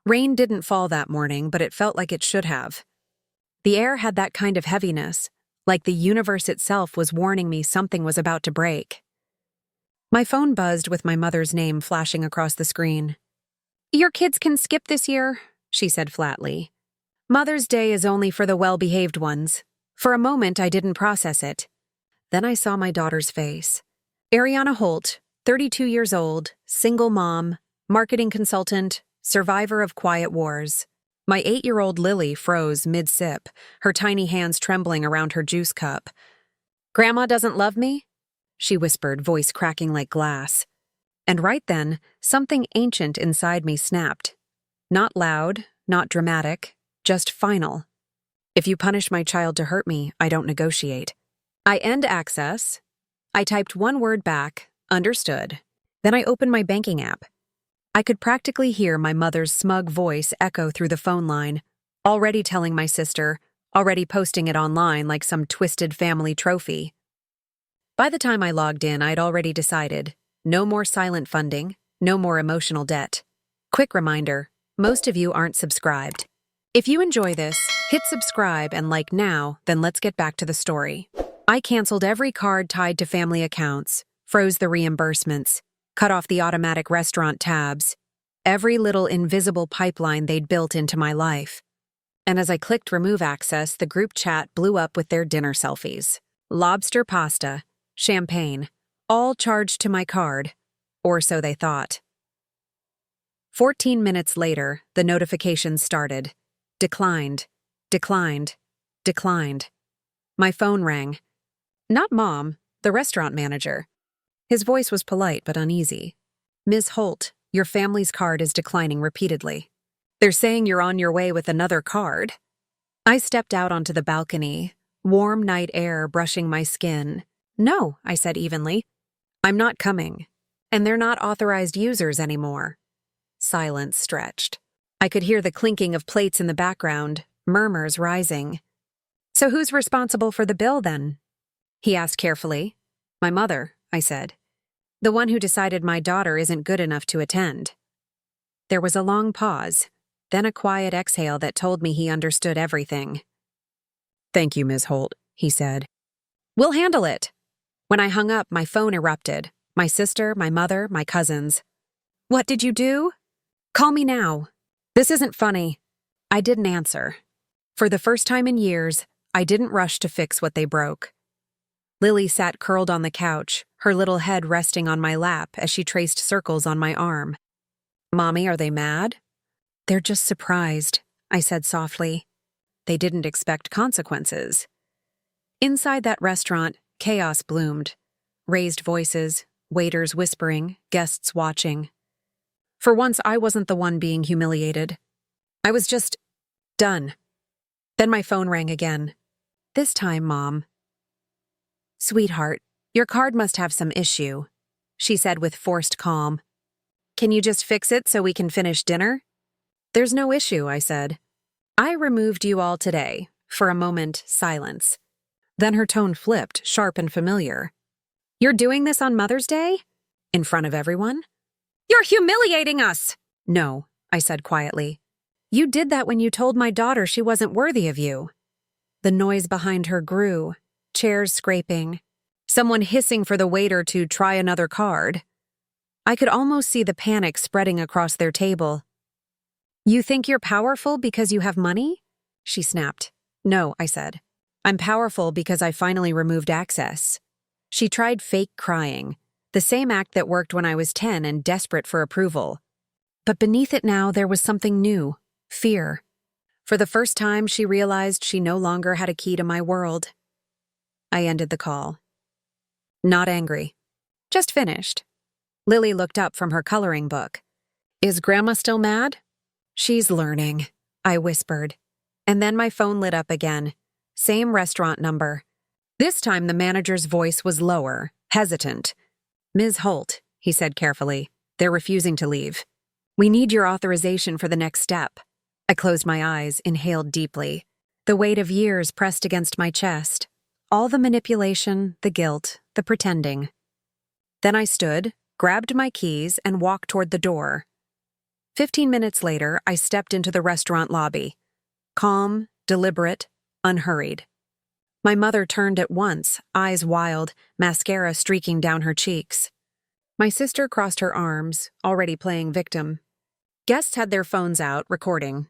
Rain didn't fall that morning, but it felt like it should have. The air had that kind of heaviness, like the universe itself was warning me something was about to break. My phone buzzed with my mother's name flashing across the screen. "Your kids can skip this year," she said flatly. "Mother's Day is only for the well-behaved ones." For a moment, I didn't process it. Then I saw my daughter's face. Ariana Holt, 32 years old, single mom, marketing consultant, survivor of quiet wars. My 8-year-old Lily froze mid-sip, her tiny hands trembling around her juice cup. "Grandma doesn't love me?" she whispered, voice cracking like glass. And right then, something ancient inside me snapped. Not loud, not dramatic, just final. If you punish my child to hurt me, I don't negotiate. I end access. I typed one word back, understood. Then I opened my banking app. I could practically hear my mother's smug voice echo through the phone line, already telling my sister, already posting it online like some twisted family trophy. By the time I logged in, I'd already decided, no more silent funding, no more emotional debt. Quick reminder, most of you aren't subscribed. If you enjoy this, hit subscribe and like now, then let's get back to the story. I canceled every card tied to family accounts, froze the reimbursements, cut off the automatic restaurant tabs, every little invisible pipeline they'd built into my life. And as I clicked remove access, the group chat blew up with their dinner selfies. Lobster pasta, champagne, all charged to my card, or so they thought. 14 minutes later, the notifications started. Declined, declined, declined. My phone rang. Not Mom, the restaurant manager. His voice was polite but uneasy. "Ms. Holt, your family's card is declining repeatedly. They're saying you're on your way with another card." I stepped out onto the balcony, warm night air brushing my skin. "No," I said evenly. "I'm not coming. And they're not authorized users anymore." Silence stretched. I could hear the clinking of plates in the background, murmurs rising. "So who's responsible for the bill then?" he asked carefully. "My mother," I said. "The one who decided my daughter isn't good enough to attend." There was a long pause, then a quiet exhale that told me he understood everything. "Thank you, Ms. Holt," he said. "We'll handle it." When I hung up, my phone erupted. My sister, my mother, my cousins. "What did you do?" "Call me now." "This isn't funny." I didn't answer. For the first time in years, I didn't rush to fix what they broke. Lily sat curled on the couch, her little head resting on my lap as she traced circles on my arm. "Mommy, are they mad?" "They're just surprised," I said softly. They didn't expect consequences. Inside that restaurant, chaos bloomed. Raised voices, waiters whispering, guests watching. For once, I wasn't the one being humiliated. I was just done. Then my phone rang again. This time, Mom. "Sweetheart, your card must have some issue," she said with forced calm. "Can you just fix it so we can finish dinner?" "There's no issue," I said. "I removed you all today." For a moment, silence. Then her tone flipped, sharp and familiar. "You're doing this on Mother's Day? In front of everyone?" "You're humiliating us!" "No," I said quietly. "You did that when you told my daughter she wasn't worthy of you." The noise behind her grew, chairs scraping, someone hissing for the waiter to try another card. I could almost see the panic spreading across their table. "You think you're powerful because you have money?" she snapped. "No," I said. "I'm powerful because I finally removed access." She tried fake crying, the same act that worked when I was 10 and desperate for approval. But beneath it now there was something new, fear. For the first time, she realized she no longer had a key to my world. I ended the call. Not angry. Just finished. Lily looked up from her coloring book. "Is Grandma still mad?" "She's learning," I whispered. And then my phone lit up again. Same restaurant number. This time the manager's voice was lower, hesitant. "Ms. Holt," he said carefully, "they're refusing to leave. We need your authorization for the next step." I closed my eyes, inhaled deeply. The weight of years pressed against my chest. All the manipulation, the guilt, the pretending. Then I stood, grabbed my keys, and walked toward the door. 15 minutes later, I stepped into the restaurant lobby. Calm, deliberate, unhurried. My mother turned at once, eyes wild, mascara streaking down her cheeks. My sister crossed her arms, already playing victim. Guests had their phones out, recording.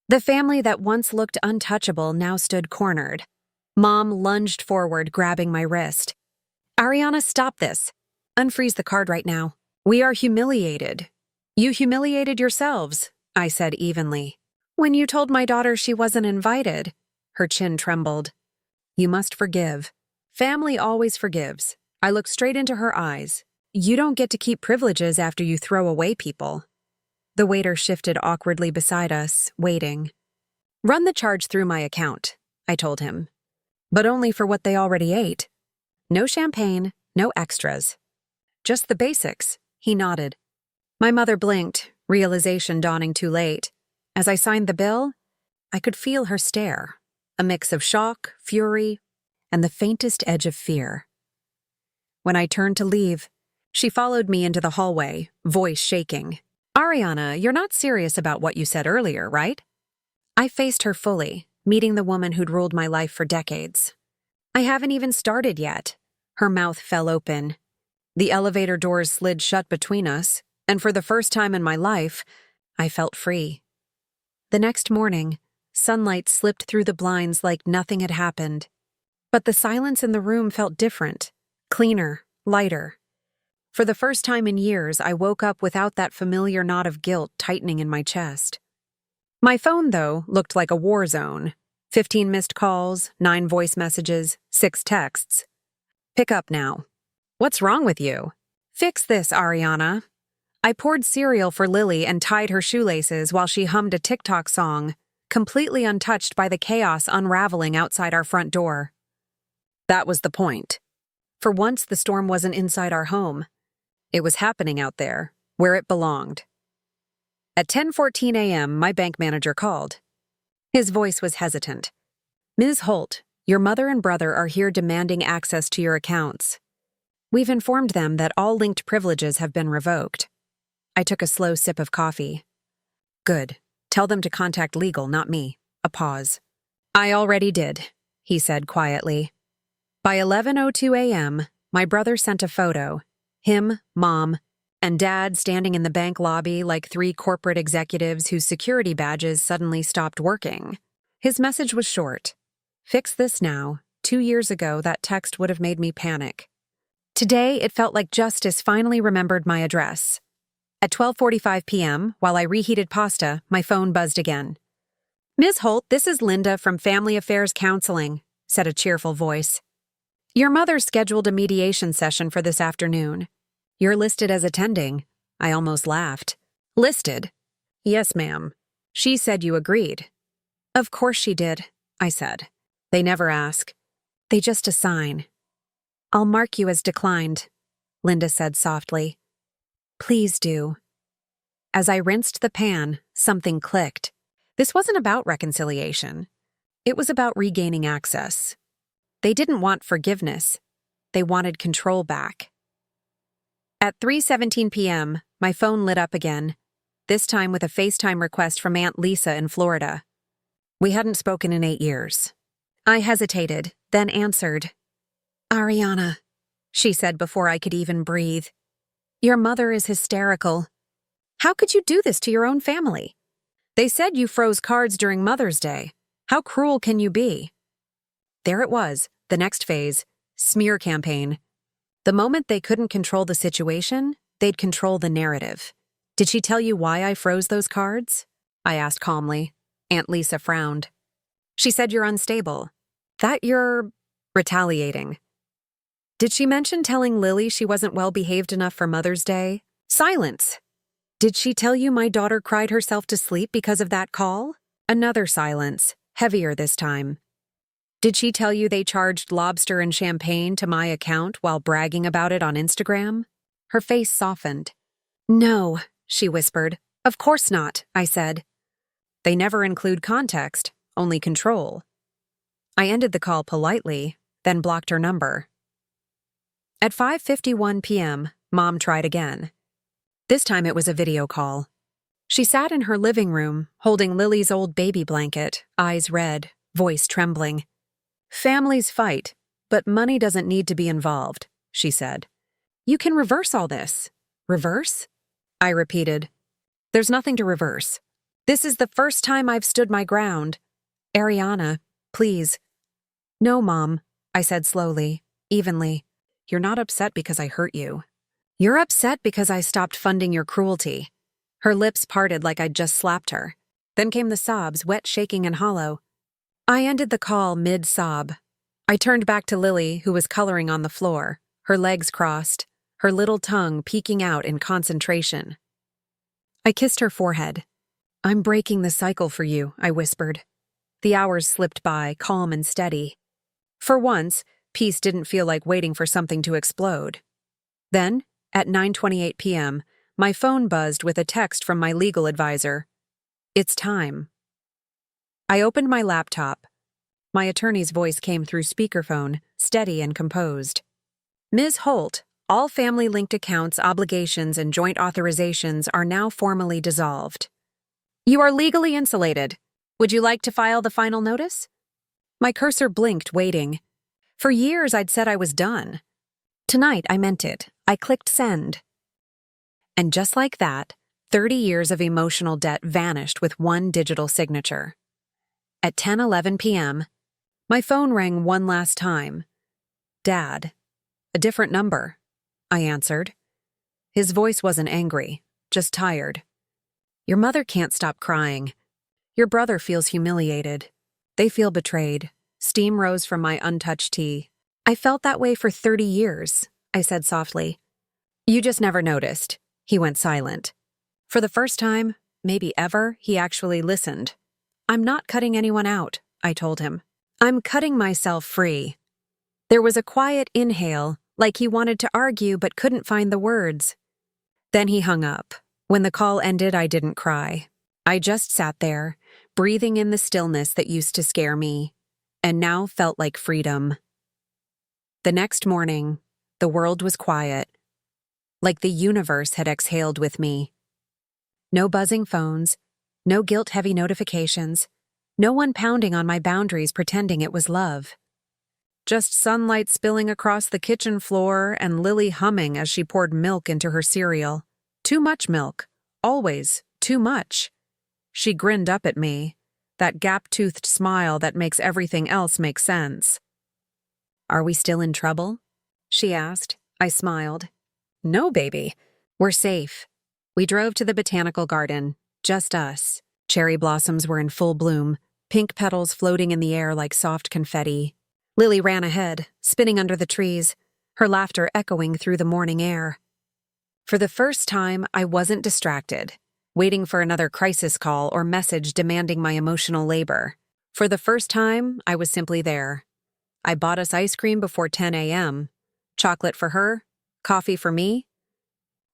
The family that once looked untouchable now stood cornered. Mom lunged forward, grabbing my wrist. "Ariana, stop this. Unfreeze the card right now. We are humiliated." "You humiliated yourselves," I said evenly. "When you told my daughter she wasn't invited." Her chin trembled. "You must forgive. Family always forgives." I looked straight into her eyes. "You don't get to keep privileges after you throw away people." The waiter shifted awkwardly beside us, waiting. "Run the charge through my account," I told him. "But only for what they already ate. No champagne, no extras. Just the basics," he nodded. My mother blinked, realization dawning too late. As I signed the bill, I could feel her stare, a mix of shock, fury, and the faintest edge of fear. When I turned to leave, she followed me into the hallway, voice shaking. "Ariana, you're not serious about what you said earlier, right?" I faced her fully, meeting the woman who'd ruled my life for decades. "I haven't even started yet." Her mouth fell open. The elevator doors slid shut between us, and for the first time in my life, I felt free. The next morning, sunlight slipped through the blinds like nothing had happened. But the silence in the room felt different, cleaner, lighter. For the first time in years, I woke up without that familiar knot of guilt tightening in my chest. My phone, though, looked like a war zone. 15 missed calls, 9 voice messages, 6 texts. "Pick up now." "What's wrong with you?" "Fix this, Ariana." I poured cereal for Lily and tied her shoelaces while she hummed a TikTok song, completely untouched by the chaos unraveling outside our front door. That was the point. For once, the storm wasn't inside our home. It was happening out there, where it belonged. At 10:14 a.m., my bank manager called. His voice was hesitant. "Ms. Holt, your mother and brother are here demanding access to your accounts. We've informed them that all linked privileges have been revoked." I took a slow sip of coffee. "Good. Tell them to contact legal, not me." A pause. "I already did," he said quietly. By 11:02 a.m., my brother sent a photo. Him, Mom, and Dad standing in the bank lobby like 3 corporate executives whose security badges suddenly stopped working. His message was short. "Fix this now. 2 years ago, that text would have made me panic." Today, it felt like justice finally remembered my address. At 12:45 p.m., while I reheated pasta, my phone buzzed again. "Ms. Holt, this is Linda from Family Affairs Counseling," said a cheerful voice. "Your mother scheduled a mediation session for this afternoon. You're listed as attending." I almost laughed. "Listed?" "Yes, ma'am. She said you agreed." "Of course she did," I said. "They never ask. They just assign." "I'll mark you as declined," Linda said softly. "Please do." As I rinsed the pan, something clicked. This wasn't about reconciliation. It was about regaining access. They didn't want forgiveness. They wanted control back. At 3:17 p.m., my phone lit up again, this time with a FaceTime request from Aunt Lisa in Florida. We hadn't spoken in 8 years. I hesitated, then answered. "Ariana," she said before I could even breathe. "Your mother is hysterical. How could you do this to your own family? They said you froze cards during Mother's Day. How cruel can you be?" There it was, the next phase, smear campaign. The moment they couldn't control the situation, they'd control the narrative. "Did she tell you why I froze those cards?" I asked calmly. Aunt Lisa frowned. "She said you're unstable. That you're retaliating." "Did she mention telling Lily she wasn't well-behaved enough for Mother's Day?" Silence. "Did she tell you my daughter cried herself to sleep because of that call?" Another silence, heavier this time. "Did she tell you they charged lobster and champagne to my account while bragging about it on Instagram?" Her face softened. "No," she whispered. "Of course not," I said. They never include context, only control. I ended the call politely, then blocked her number. At 5:51 p.m., Mom tried again. This time it was a video call. She sat in her living room, holding Lily's old baby blanket, eyes red, voice trembling. "Families fight, but money doesn't need to be involved," she said. "You can reverse all this." "Reverse?" I repeated. "There's nothing to reverse. This is the first time I've stood my ground. Ariana, please." "No, Mom," I said slowly, evenly. "You're not upset because I hurt you. You're upset because I stopped funding your cruelty." Her lips parted like I'd just slapped her. Then came the sobs, wet, shaking, and hollow. I ended the call mid-sob. I turned back to Lily, who was coloring on the floor, her legs crossed, her little tongue peeking out in concentration. I kissed her forehead. "I'm breaking the cycle for you," I whispered. The hours slipped by, calm and steady. For once, peace didn't feel like waiting for something to explode. Then, at 9:28 p.m., my phone buzzed with a text from my legal advisor. "It's time." I opened my laptop. My attorney's voice came through speakerphone, steady and composed. "Ms. Holt, all family-linked accounts, obligations, and joint authorizations are now formally dissolved. You are legally insulated. Would you like to file the final notice?" My cursor blinked, waiting. For years I'd said I was done. Tonight I meant it. I clicked send. And just like that, 30 years of emotional debt vanished with one digital signature. At 10:11 p.m., my phone rang one last time. "Dad." A different number. I answered. His voice wasn't angry, just tired. "Your mother can't stop crying. Your brother feels humiliated. They feel betrayed." Steam rose from my untouched tea. "I felt that way for 30 years, I said softly. "You just never noticed." He went silent. For the first time, maybe ever, he actually listened. "I'm not cutting anyone out," I told him. "I'm cutting myself free." There was a quiet inhale, like he wanted to argue but couldn't find the words. Then he hung up. When the call ended, I didn't cry. I just sat there, breathing in the stillness that used to scare me, and now felt like freedom. The next morning, the world was quiet, like the universe had exhaled with me. No buzzing phones, no guilt-heavy notifications, no one pounding on my boundaries pretending it was love. Just sunlight spilling across the kitchen floor and Lily humming as she poured milk into her cereal. Too much milk. Always too much. She grinned up at me, that gap-toothed smile that makes everything else make sense. "Are we still in trouble?" she asked. I smiled. "No, baby. We're safe." We drove to the botanical garden, just us. Cherry blossoms were in full bloom, pink petals floating in the air like soft confetti. Lily ran ahead, spinning under the trees, her laughter echoing through the morning air. For the first time, I wasn't distracted, waiting for another crisis call or message demanding my emotional labor. For the first time, I was simply there. I bought us ice cream before 10 a.m. Chocolate for her, coffee for me.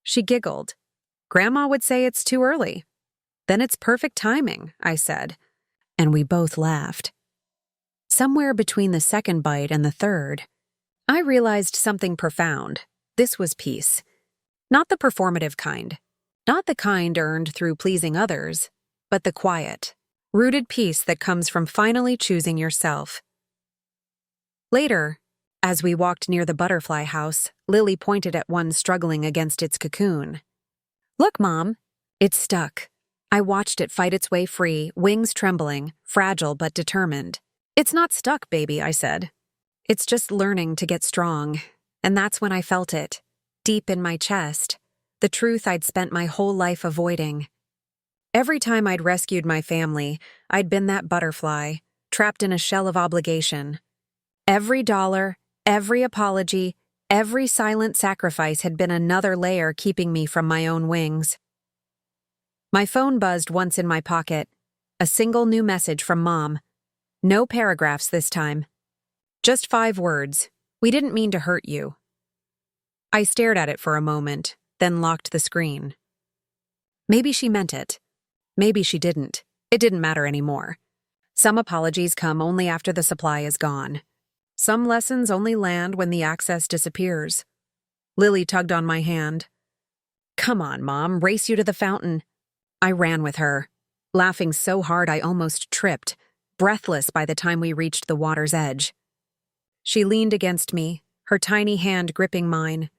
She giggled. "Grandma would say it's too early." "Then it's perfect timing," I said, and we both laughed. Somewhere between the second bite and the third, I realized something profound. This was peace. Not the performative kind. Not the kind earned through pleasing others, but the quiet, rooted peace that comes from finally choosing yourself. Later, as we walked near the butterfly house, Lily pointed at one struggling against its cocoon. "Look, Mom." It stuck. I watched it fight its way free, wings trembling, fragile but determined. "It's not stuck, baby," I said. "It's just learning to get strong." And that's when I felt it, deep in my chest, the truth I'd spent my whole life avoiding. Every time I'd rescued my family, I'd been that butterfly, trapped in a shell of obligation. Every dollar, every apology, every silent sacrifice had been another layer keeping me from my own wings. My phone buzzed once in my pocket. A single new message from Mom. No paragraphs this time. Just 5 words. "We didn't mean to hurt you." I stared at it for a moment, then locked the screen. Maybe she meant it. Maybe she didn't. It didn't matter anymore. Some apologies come only after the supply is gone. Some lessons only land when the access disappears. Lily tugged on my hand. "Come on, Mom, race you to the fountain." I ran with her, laughing so hard I almost tripped, breathless by the time we reached the water's edge. She leaned against me, her tiny hand gripping mine.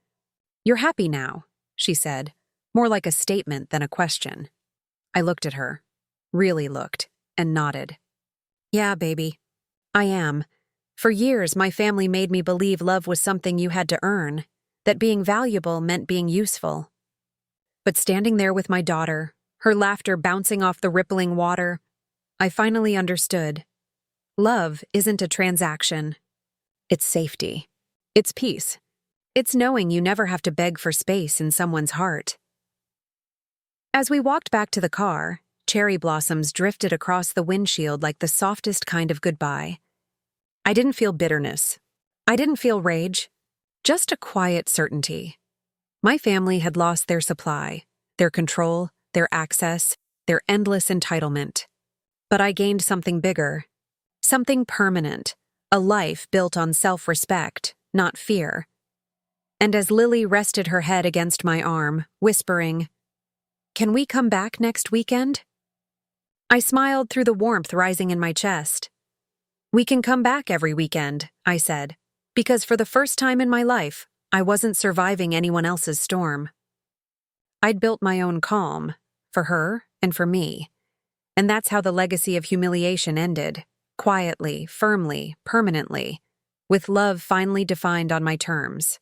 "You're happy now," she said, more like a statement than a question. I looked at her, really looked, and nodded. "Yeah, baby. I am. For years, my family made me believe love was something you had to earn, that being valuable meant being useful. But standing there with my daughter, her laughter bouncing off the rippling water, I finally understood. Love isn't a transaction. It's safety. It's peace. It's knowing you never have to beg for space in someone's heart." As we walked back to the car, cherry blossoms drifted across the windshield like the softest kind of goodbye. I didn't feel bitterness. I didn't feel rage. Just a quiet certainty. My family had lost their supply, their control, their access, their endless entitlement. But I gained something bigger, something permanent, a life built on self-respect, not fear. And as Lily rested her head against my arm, whispering, "Can we come back next weekend?" I smiled through the warmth rising in my chest. "We can come back every weekend," I said, because for the first time in my life, I wasn't surviving anyone else's storm. I'd built my own calm, for her and for me. And that's how the legacy of humiliation ended, quietly, firmly, permanently, with love finally defined on my terms.